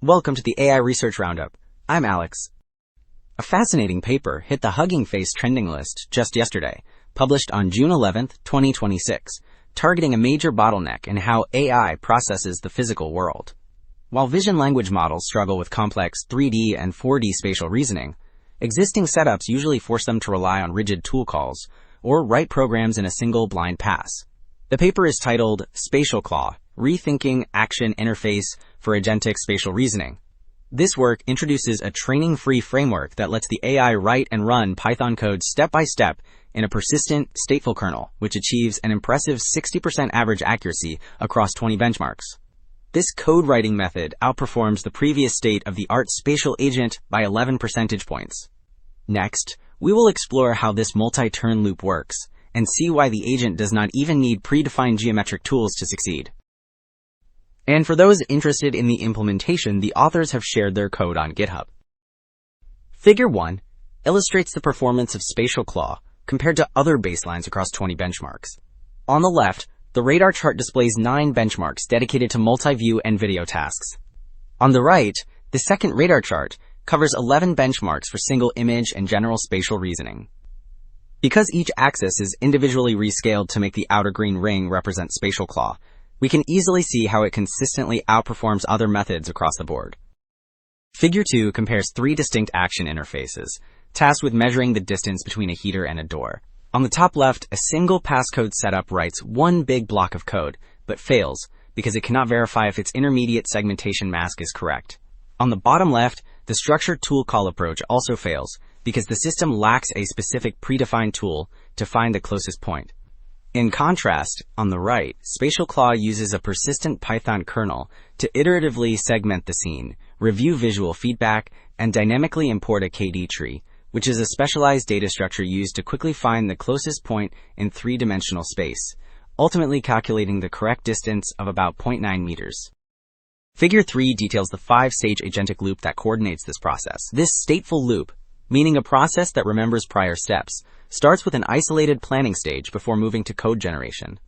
Welcome to the AI Research Roundup. I'm Alex. A fascinating paper hit the Hugging Face trending list just yesterday, published on June 11, 2026, targeting a major bottleneck in how AI processes the physical world. While vision language models struggle with complex 3D and 4D spatial reasoning, existing setups usually force them to rely on rigid tool calls or write programs in a single blind pass. The paper is titled SpatialClaw, Rethinking Action Interface for Agentic Spatial Reasoning. This work introduces a training-free framework that lets the AI write and run Python code step-by-step in a persistent, stateful kernel, which achieves an impressive 60% average accuracy across 20 benchmarks. This code-writing method outperforms the previous state of the ART spatial agent by 11 percentage points. Next, we will explore how this multi-turn loop works and see why the agent does not even need predefined geometric tools to succeed. And for those interested in the implementation, the authors have shared their code on GitHub. Figure 1 illustrates the performance of SpatialClaw compared to other baselines across 20 benchmarks. On the left, the radar chart displays 9 benchmarks dedicated to multi-view and video tasks. On the right, the second radar chart covers 11 benchmarks for single image and general spatial reasoning. Because each axis is individually rescaled to make the outer green ring represent SpatialClaw, we can easily see how it consistently outperforms other methods across the board. Figure 2 compares 3 distinct action interfaces, tasked with measuring the distance between a heater and a door. On the top left, a single passcode setup writes one big block of code, but fails because it cannot verify if its intermediate segmentation mask is correct. On the bottom left, the structured tool call approach also fails because the system lacks a specific predefined tool to find the closest point. In contrast, on the right, SpatialClaw uses a persistent Python kernel to iteratively segment the scene, review visual feedback, and dynamically import a KD tree, which is a specialized data structure used to quickly find the closest point in 3-dimensional space, ultimately calculating the correct distance of about 0.9 meters. Figure 3 details the 5-stage agentic loop that coordinates this process. This stateful loop, meaning a process that remembers prior steps, starts with an isolated planning stage before moving to code generation.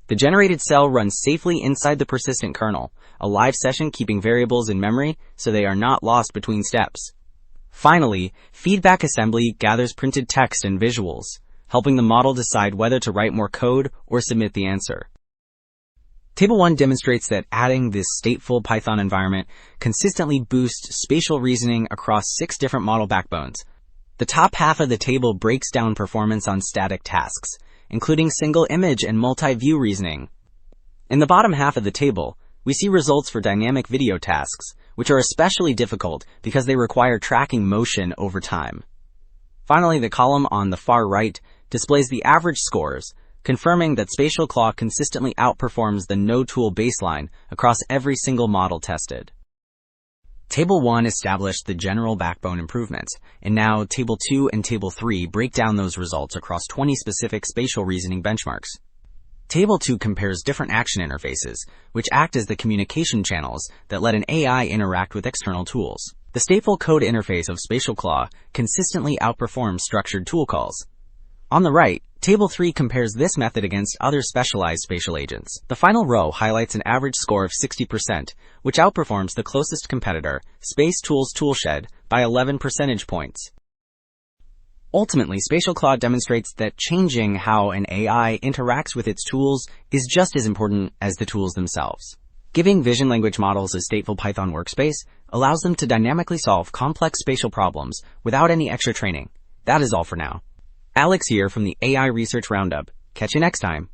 The generated cell runs safely inside the persistent kernel, a live session keeping variables in memory so they are not lost between steps. Finally, feedback assembly gathers printed text and visuals, helping the model decide whether to write more code or submit the answer. Table 1 demonstrates that adding this stateful Python environment consistently boosts spatial reasoning across 6 different model backbones. The top half of the table breaks down performance on static tasks, including single image and multi-view reasoning. In the bottom half of the table, we see results for dynamic video tasks, which are especially difficult because they require tracking motion over time. Finally, the column on the far right displays the average scores, confirming that SpatialClaw consistently outperforms the no-tool baseline across every single model tested. Table 1 established the general backbone improvements, and now Table 2 and Table 3 break down those results across 20 specific spatial reasoning benchmarks. Table 2 compares different action interfaces, which act as the communication channels that let an AI interact with external tools. The stateful code interface of SpatialClaw consistently outperforms structured tool calls. On the right, Table 3 compares this method against other specialized spatial agents. The final row highlights an average score of 60%, which outperforms the closest competitor, SpaceTool's Toolshed, by 11 percentage points. Ultimately, SpatialClaw demonstrates that changing how an AI interacts with its tools is just as important as the tools themselves. Giving vision language models a stateful Python workspace allows them to dynamically solve complex spatial problems without any extra training. That is all for now. Alex here from the AI Research Roundup. Catch you next time.